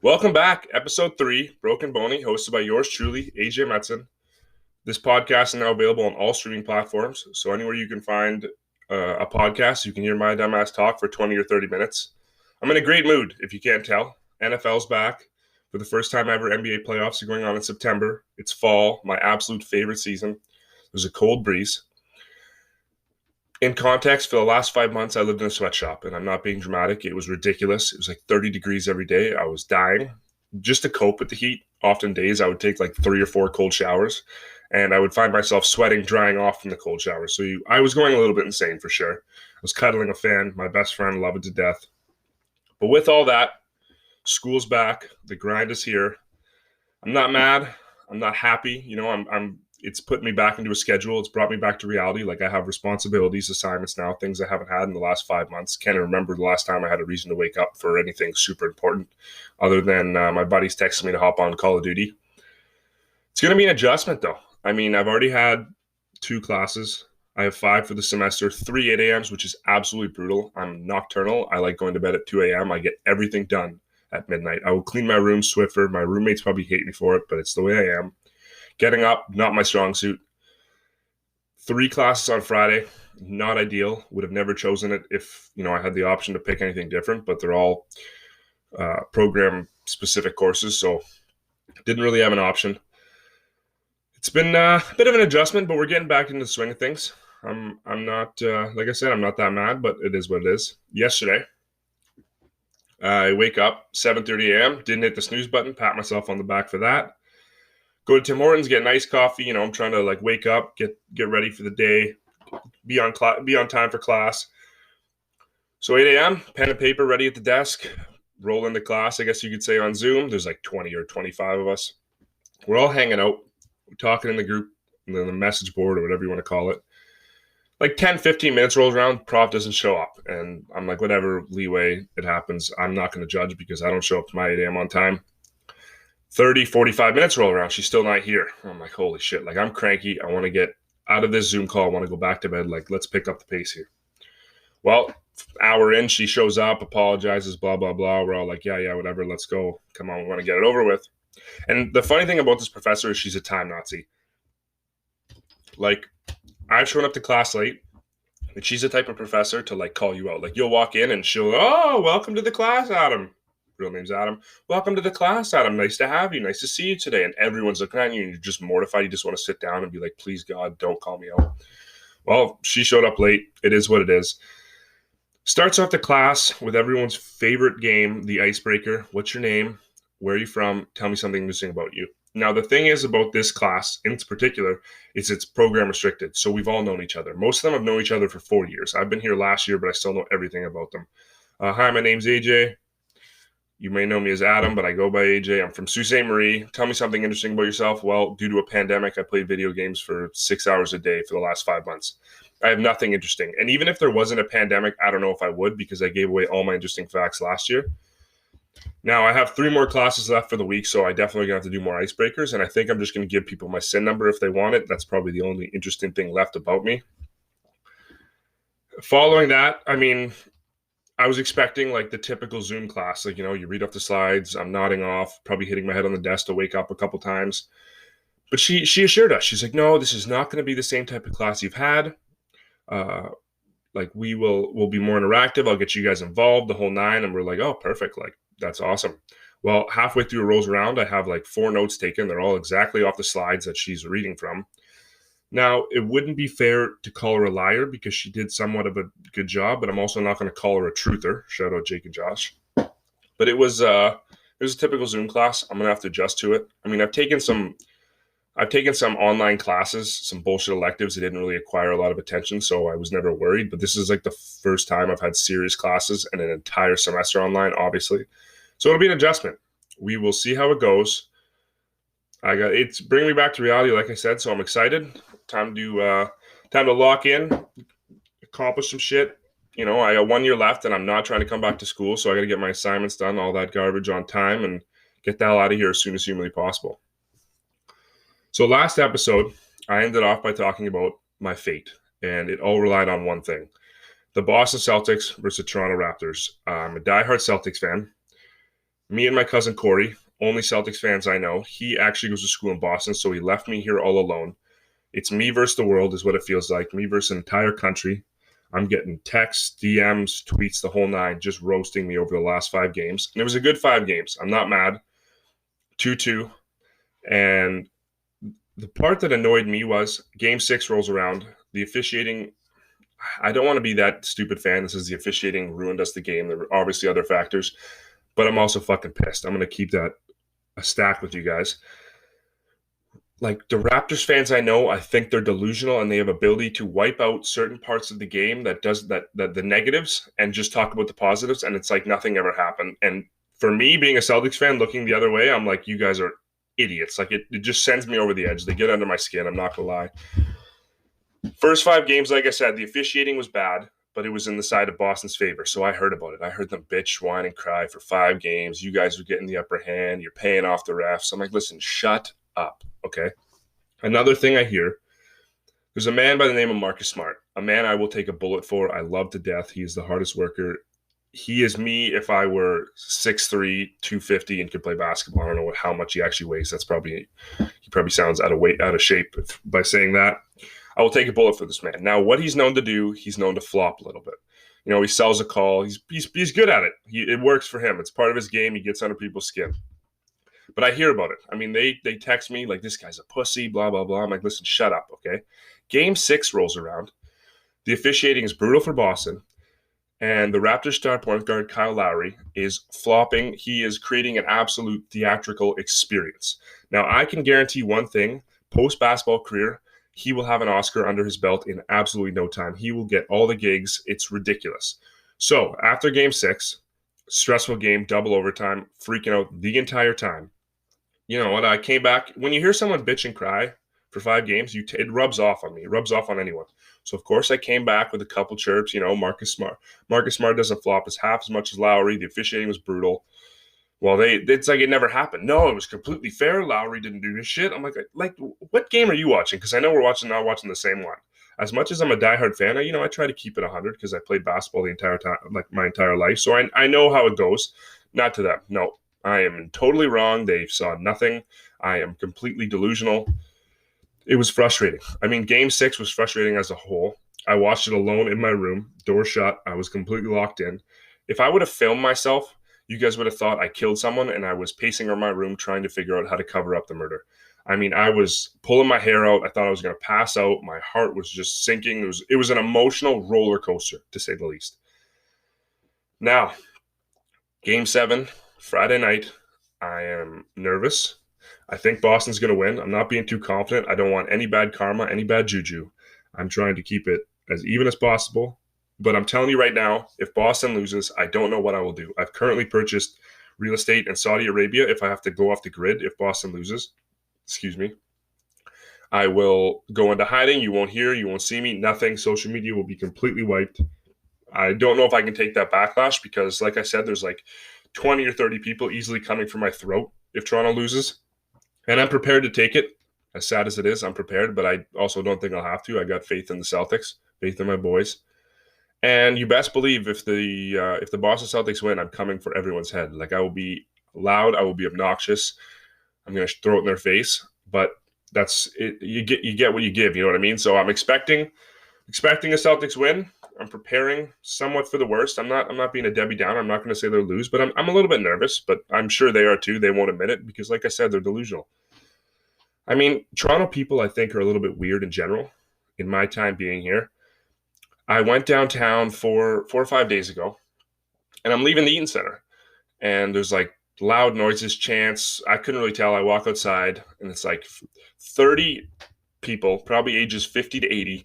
Welcome back, episode 3, Broken Boney, hosted by yours truly, AJ Metzen. This podcast is now available on all streaming platforms, so anywhere you can find a podcast, you can hear my dumbass talk for 20 or 30 minutes. I'm in a great mood, if you can't tell. NFL's back. For the first time ever, NBA playoffs are going on in September. It's fall, my absolute favorite season. There's a cold breeze. In context, for the last 5 months, I lived in a sweatshop, and I'm not being dramatic. It was ridiculous. It was like 30 degrees every day. I was dying. Just to cope with the heat, often days I would take like 3 or 4 cold showers, and I would find myself sweating, drying off from the cold showers. So I was going a little bit insane for sure. I was cuddling a fan. My best friend loved it to death. But with all that, school's back. The grind is here. I'm not mad. I'm not happy. It's put me back into a schedule. It's brought me back to reality. Like I have responsibilities, assignments now, things I haven't had in the last 5 months. Can't remember the last time I had a reason to wake up for anything super important other than my buddies texting me to hop on Call of Duty. It's going to be an adjustment though. I mean, I've already had 2 classes. I have 5 for the semester, 3 8 a.m.s, which is absolutely brutal. I'm nocturnal. I like going to bed at 2 a.m. I get everything done at midnight. I will clean my room swifter. My roommates probably hate me for it, but it's the way I am. Getting up, not my strong suit. 3 classes on Friday, not ideal. Would have never chosen it if, I had the option to pick anything different, but they're all program-specific courses, so didn't really have an option. It's been a bit of an adjustment, but we're getting back into the swing of things. I'm not, like I said, I'm not that mad, but it is what it is. Yesterday, I wake up, 7:30 a.m., didn't hit the snooze button, pat myself on the back for that. Go to Tim Hortons, get an iced coffee. I'm trying to wake up, get ready for the day, be on time for class. So 8 a.m., pen and paper ready at the desk, roll into class, I guess you could say on Zoom. There's like 20 or 25 of us. We're all hanging out, we're talking in the group, and then the message board or whatever you want to call it. Like 10, 15 minutes rolls around, prof doesn't show up. And I'm like, whatever, leeway, it happens. I'm not going to judge because I don't show up to my 8 a.m. on time. 30, 45 minutes roll around. She's still not here. I'm like, holy shit. I'm cranky. I want to get out of this Zoom call. I want to go back to bed. Let's pick up the pace here. Well, hour in, she shows up, apologizes, blah, blah, blah. We're all like, yeah, whatever. Let's go. Come on. We want to get it over with. And the funny thing about this professor is she's a time Nazi. I've shown up to class late, and she's the type of professor to call you out. You'll walk in and she'll, oh, welcome to the class, Adam. Real name's Adam. Welcome to the class, Adam. Nice to have you. Nice to see you today. And everyone's looking at you and you're just mortified. You just want to sit down and be like, please, God, don't call me out. Well, she showed up late. It is what it is. Starts off the class with everyone's favorite game, the icebreaker. What's your name? Where are you from? Tell me something interesting about you. Now, the thing is about this class in particular is it's program restricted. So we've all known each other. Most of them have known each other for 4 years. I've been here last year, but I still know everything about them. Hi, my name's AJ. You may know me as Adam, but I go by AJ. I'm from Sault Ste. Marie. Tell me something interesting about yourself. Well, due to a pandemic, I played video games for 6 hours a day for the last 5 months. I have nothing interesting. And even if there wasn't a pandemic, I don't know if I would because I gave away all my interesting facts last year. Now, I have 3 more classes left for the week, so I definitely going to have to do more icebreakers. And I think I'm just going to give people my SIN number if they want it. That's probably the only interesting thing left about me. Following that, I was expecting the typical Zoom class, you read off the slides, I'm nodding off, probably hitting my head on the desk to wake up a couple times. But she assured us, she's like, no, this is not going to be the same type of class you've had. We'll be more interactive. I'll get you guys involved, the whole 9. And we're like, oh, perfect. That's awesome. Well, halfway through it rolls around, I have 4 notes taken. They're all exactly off the slides that she's reading from. Now, it wouldn't be fair to call her a liar because she did somewhat of a good job, but I'm also not going to call her a truther. Shout out Jake and Josh. But it was a typical Zoom class. I'm going to have to adjust to it. I've taken some online classes, some bullshit electives that didn't really acquire a lot of attention, so I was never worried. But this is the first time I've had serious classes and an entire semester online, obviously. So it'll be an adjustment. We will see how it goes. It's bringing me back to reality, like I said, so I'm excited. Time to lock in, accomplish some shit. I got 1 year left, and I'm not trying to come back to school, so I got to get my assignments done, all that garbage on time, and get the hell out of here as soon as humanly possible. So last episode, I ended off by talking about my fate, and it all relied on one thing. The Boston Celtics versus Toronto Raptors. I'm a diehard Celtics fan. Me and my cousin Corey, only Celtics fans I know, he actually goes to school in Boston, so he left me here all alone. It's me versus the world is what it feels like. Me versus an entire country. I'm getting texts, DMs, tweets, the whole nine, just roasting me over the last 5 games. And it was a good 5 games. I'm not mad. 2-2. And the part that annoyed me was Game 6 rolls around. The officiating, I don't want to be that stupid fan. This is the officiating ruined us the game. There were obviously other factors. But I'm also fucking pissed. I'm going to keep that a stack with you guys. Like the Raptors fans I know, I think they're delusional and they have ability to wipe out certain parts of the game that the negatives and just talk about the positives, and it's like nothing ever happened. And for me, being a Celtics fan looking the other way, I'm like, you guys are idiots. Like it just sends me over the edge. They get under my skin, I'm not gonna lie. First 5 games, like I said, the officiating was bad, but it was in the side of Boston's favor. So I heard about it. I heard them bitch, whine, and cry for 5 games. You guys are getting the upper hand. You're paying off the refs. I'm like, listen, shut up. Okay. Another thing I hear, there's a man by the name of Marcus Smart, a man I will take a bullet for. I love to death. He is the hardest worker. He is me if I were 6'3", 250 and could play basketball. I don't know how much he actually weighs. He probably sounds out of shape by saying that. I will take a bullet for this man. Now, what he's known to do, he's known to flop a little bit. You know, he sells a call. He's good at it. It works for him. It's part of his game. He gets under people's skin. But I hear about it. I mean, they text me like, this guy's a pussy, blah, blah, blah. I'm like, listen, shut up, okay? Game 6 rolls around. The officiating is brutal for Boston. And the Raptors star point guard, Kyle Lowry, is flopping. He is creating an absolute theatrical experience. Now, I can guarantee one thing. Post-basketball career, he will have an Oscar under his belt in absolutely no time. He will get all the gigs. It's ridiculous. So, after Game 6, stressful game, double overtime, freaking out the entire time. You know what? I came back. When you hear someone bitch and cry for 5 games, it rubs off on me. It rubs off on anyone. So, of course, I came back with a couple chirps. You know, Marcus Smart doesn't flop half as much as Lowry. The officiating was brutal. Well, it's like it never happened. No, it was completely fair. Lowry didn't do his shit. I'm like, what game are you watching? Because I know we're not watching the same one. As much as I'm a diehard fan, I try to keep it 100 because I played basketball the entire time, like my entire life. So I know how it goes. Not to them. No, I am totally wrong. They saw nothing. I am completely delusional. It was frustrating. I mean, Game 6 was frustrating as a whole. I watched it alone in my room, door shut. I was completely locked in. If I would have filmed myself, you guys would have thought I killed someone and I was pacing around my room trying to figure out how to cover up the murder. I mean, I was pulling my hair out. I thought I was going to pass out. My heart was just sinking. It was an emotional roller coaster, to say the least. Now, Game 7, Friday night, I am nervous. I think Boston's going to win. I'm not being too confident. I don't want any bad karma, any bad juju. I'm trying to keep it as even as possible. But I'm telling you right now, if Boston loses, I don't know what I will do. I've currently purchased real estate in Saudi Arabia if I have to go off the grid if Boston loses. Excuse me. I will go into hiding. You won't hear. You won't see me. Nothing. Social media will be completely wiped. I don't know if I can take that backlash because, like I said, there's like 20 or 30 people easily coming for my throat if Toronto loses. And I'm prepared to take it. As sad as it is, I'm prepared. But I also don't think I'll have to. I got faith in the Celtics, faith in my boys. And you best believe if the Boston Celtics win, I'm coming for everyone's head. Like I will be loud. I will be obnoxious. I'm going to throw it in their face, but that's it. You get what you give. You know what I mean? So I'm expecting a Celtics win. I'm preparing somewhat for the worst. I'm not being a Debbie Downer. I'm not going to say they'll lose, but I'm a little bit nervous, but I'm sure they are too. They won't admit it because, like I said, they're delusional. I mean, Toronto people, I think, are a little bit weird in general. In my time being here, I went downtown 4 or 5 days ago, and I'm leaving the Eaton Center, and there's like loud noises, chants. I couldn't really tell. I walk outside, and it's like 30 people, probably ages 50 to 80,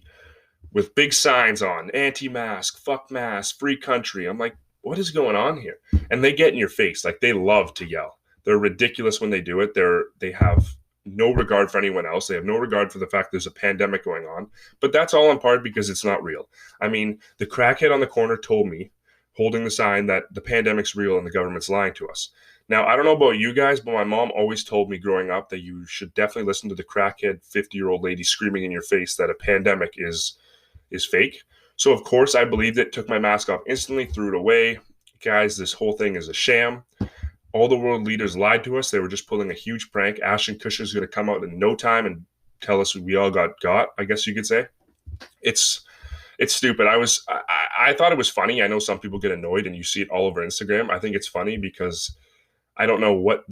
with big signs on, anti-mask, fuck mask, free country. I'm like, what is going on here? And they get in your face. Like, they love to yell. They're ridiculous when they do it. They have no regard for anyone else. They have no regard for the fact there's a pandemic going on. But that's all in part because it's not real. I mean, the crackhead on the corner told me, holding the sign, that the pandemic's real and the government's lying to us. Now, I don't know about you guys, but my mom always told me growing up that you should definitely listen to the crackhead 50-year-old lady screaming in your face that a pandemic is fake. So, of course, I believed it, took my mask off instantly, threw it away. Guys, this whole thing is a sham. all the world leaders lied to us. They were just pulling a huge prank. Ashton Kutcher's going to come out in no time and tell us we all got, I guess you could say. It's stupid. I thought it was funny. I know some people get annoyed and you see it all over Instagram. I think it's funny because I don't know what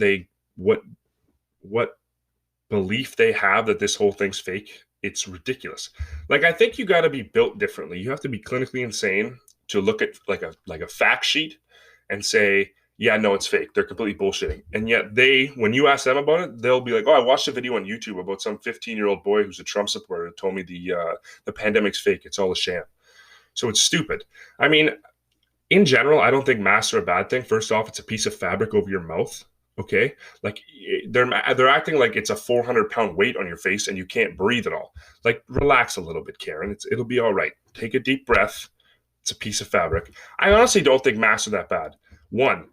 belief they have that this whole thing's fake. It's ridiculous. Like, I think you got to be built differently. You have to be clinically insane to look at like a fact sheet and say, yeah, no, it's fake. They're completely bullshitting. And yet when you ask them about it, they'll be like, oh, I watched a video on YouTube about some 15-year-old boy who's a Trump supporter who told me the pandemic's fake. It's all a sham. So it's stupid. I mean, in general, I don't think masks are a bad thing. First off, it's a piece of fabric over your mouth. Okay, like they're acting like it's a 400-pound weight on your face and you can't breathe at all. Like, relax a little bit, Karen. It'll be all right. Take a deep breath. It's a piece of fabric. I honestly don't think masks are that bad. One,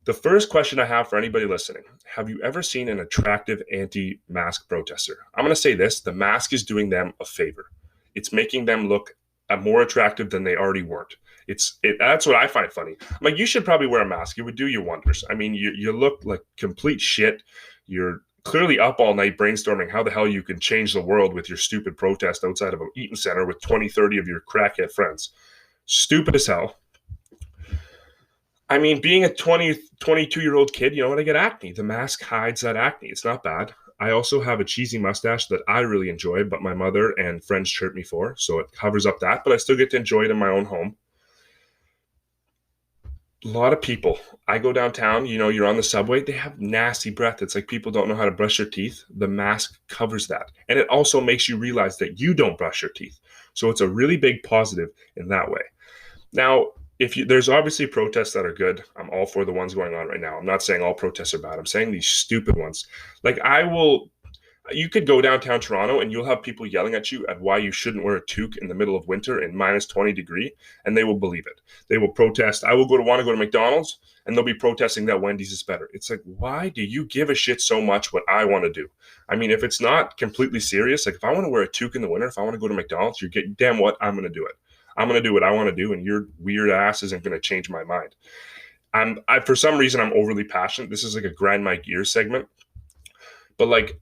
the first question I have for anybody listening: have you ever seen an attractive anti-mask protester? I'm going to say this: the mask is doing them a favor. It's making them look more attractive than they already weren't. That's what I find funny. I'm like, you should probably wear a mask. It would do you wonders. I mean, you look like complete shit. You're clearly up all night brainstorming how the hell you can change the world with your stupid protest outside of an Eaton Center with 20, 30 of your crackhead friends. Stupid as hell. I mean, being a 22-year-old kid, you know what? I get acne. The mask hides that acne. It's not bad. I also have a cheesy mustache that I really enjoy, but my mother and friends chirp me for, so it covers up that, but I still get to enjoy it in my own home. A lot of people, I go downtown, you're on the subway, they have nasty breath. It's like people don't know how to brush their teeth. The mask covers that. And it also makes you realize that you don't brush your teeth. So it's a really big positive in that way. Now, there's obviously protests that are good. I'm all for the ones going on right now. I'm not saying all protests are bad. I'm saying these stupid ones. Like, you could go downtown Toronto and you'll have people yelling at you at why you shouldn't wear a toque in the middle of winter in minus 20 degree, and they will believe it. They will protest. I will want to go to McDonald's, and they'll be protesting that Wendy's is better. It's like, why do you give a shit so much what I want to do? I mean, if it's not completely serious, like if I want to wear a toque in the winter, if I want to go to McDonald's, you're getting, damn what, I'm going to do it. I'm going to do what I want to do, and your weird ass isn't going to change my mind. For some reason, I'm overly passionate. This is like a grind my gears segment. But like,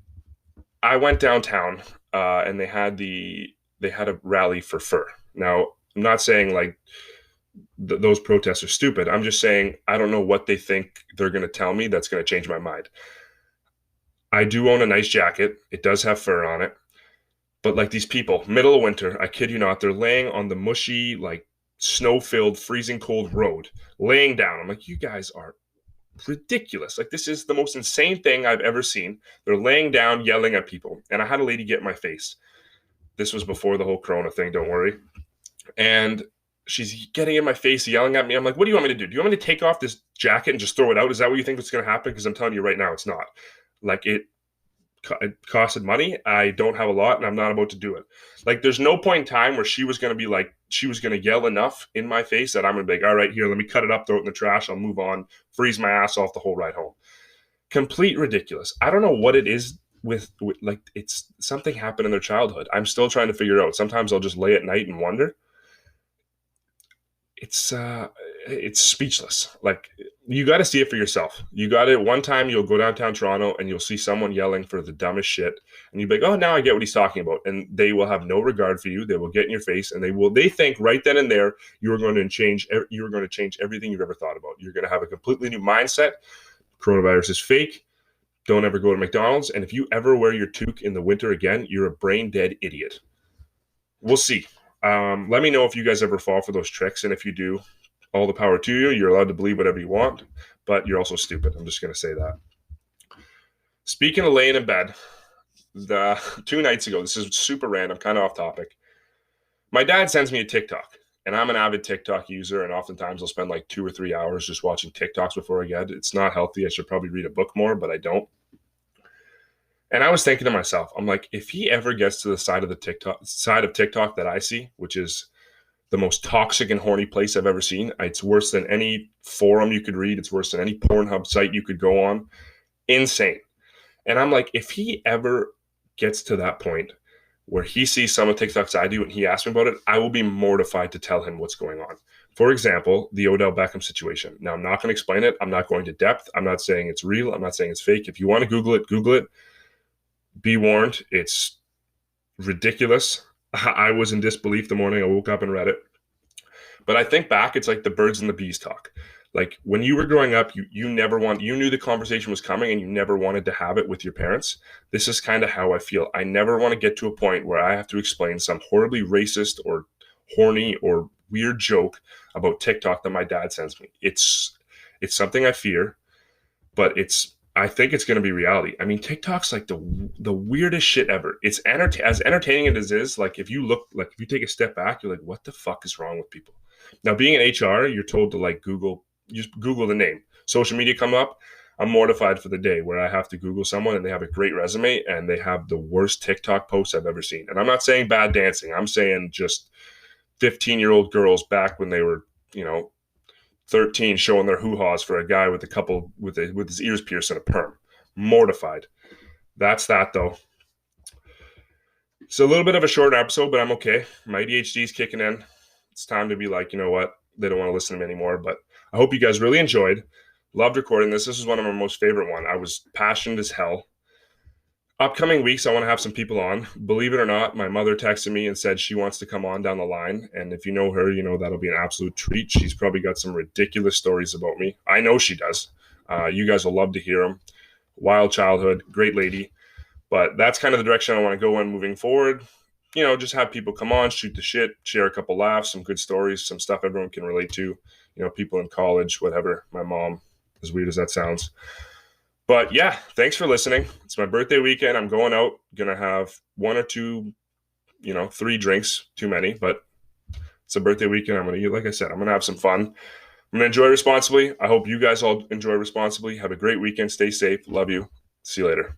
I went downtown and they had a rally for fur. Now, I'm not saying like those protests are stupid. I'm just saying I don't know what they think they're going to tell me that's going to change my mind. I do own a nice jacket. It does have fur on it. But like these people, middle of winter, I kid you not, they're laying on the mushy, like snow-filled, freezing cold road, laying down. I'm like, you guys are ridiculous. Like, this is the most insane thing I've ever seen. They're laying down, yelling at people. And I had a lady get in my face. This was before the whole Corona thing, don't worry. And she's getting in my face, yelling at me. I'm like, what do you want me to do? Do you want me to take off this jacket and just throw it out? Is that what you think is going to happen? Because I'm telling you right now, it's not. Like, it costed money. I don't have a lot, and I'm not about to do it. Like, there's no point in time where she was going to yell enough in my face that I'm going to be like, all right, here, let me cut it up, throw it in the trash. I'll move on, freeze my ass off the whole ride home. Complete ridiculous. I don't know what it is with like, it's something happened in their childhood. I'm still trying to figure it out. Sometimes I'll just lay at night and wonder. It's speechless. Like, you got to see it for yourself. You got it. One time you'll go downtown Toronto and you'll see someone yelling for the dumbest shit, and you'll be like, oh, now I get what he's talking about. And they will have no regard for you. They will get in your face, and they think right then and there you are going to change everything you've ever thought about. You're going to have a completely new mindset. Coronavirus is fake. Don't ever go to McDonald's. And if you ever wear your toque in the winter again, you're a brain dead idiot. We'll see. Let me know if you guys ever fall for those tricks, and if you do, all the power to you. You're allowed to believe whatever you want, but you're also stupid. I'm just going to say that. Speaking of laying in bed, 2 nights ago, this is super random, kind of off topic. My dad sends me a TikTok, and I'm an avid TikTok user, and oftentimes I'll spend like 2 or 3 hours just watching TikToks before I get. It's not healthy. I should probably read a book more, but I don't. And I was thinking to myself, I'm like, if he ever gets to the side of TikTok that I see, which is the most toxic and horny place I've ever seen. It's worse than any forum you could read. It's worse than any Pornhub site you could go on. Insane. And I'm like, if he ever gets to that point where he sees some of the TikToks I do and he asks me about it, I will be mortified to tell him what's going on. For example, the Odell Beckham situation. Now, I'm not going to explain it. I'm not going to depth. I'm not saying it's real. I'm not saying it's fake. If you want to Google it, Google it. Be warned, it's ridiculous. I was in disbelief the morning I woke up and read it. But I think back, it's like the birds and the bees talk. Like when you were growing up, you knew the conversation was coming and you never wanted to have it with your parents. This is kind of how I feel. I never want to get to a point where I have to explain some horribly racist or horny or weird joke about TikTok that my dad sends me. It's something I fear, but I think it's going to be reality. I mean, TikTok's like the weirdest shit ever. It's as entertaining as it is. Like if you take a step back, you're like, what the fuck is wrong with people? Now, being in HR, you're told to like just Google the name. Social media come up. I'm mortified for the day where I have to Google someone and they have a great resume and they have the worst TikTok posts I've ever seen. And I'm not saying bad dancing. I'm saying just 15-year-old girls back when they were, 13 showing their hoo-haws for a guy with his ears pierced and a perm. Mortified. That's that though. So a little bit of a short episode, but I'm okay. My ADHD is kicking in. It's time to be like, you know what? They don't want to listen to me anymore, but I hope you guys really enjoyed. Loved recording this. This is one of my most favorite one. I was passionate as hell. Upcoming weeks, I want to have some people on. Believe it or not, my mother texted me and said she wants to come on down the line. And if you know her, you know that'll be an absolute treat. She's probably got some ridiculous stories about me. I know she does. You guys will love to hear them. Wild childhood, great lady. But that's kind of the direction I want to go in moving forward. Just have people come on, shoot the shit, share a couple laughs, some good stories, some stuff everyone can relate to. People in college, whatever. My mom, as weird as that sounds. But yeah, thanks for listening. It's my birthday weekend. I'm going out. Gonna have one or two, 3 drinks, too many, but it's a birthday weekend. Like I said, I'm gonna have some fun. I'm gonna enjoy responsibly. I hope you guys all enjoy responsibly. Have a great weekend. Stay safe. Love you. See you later.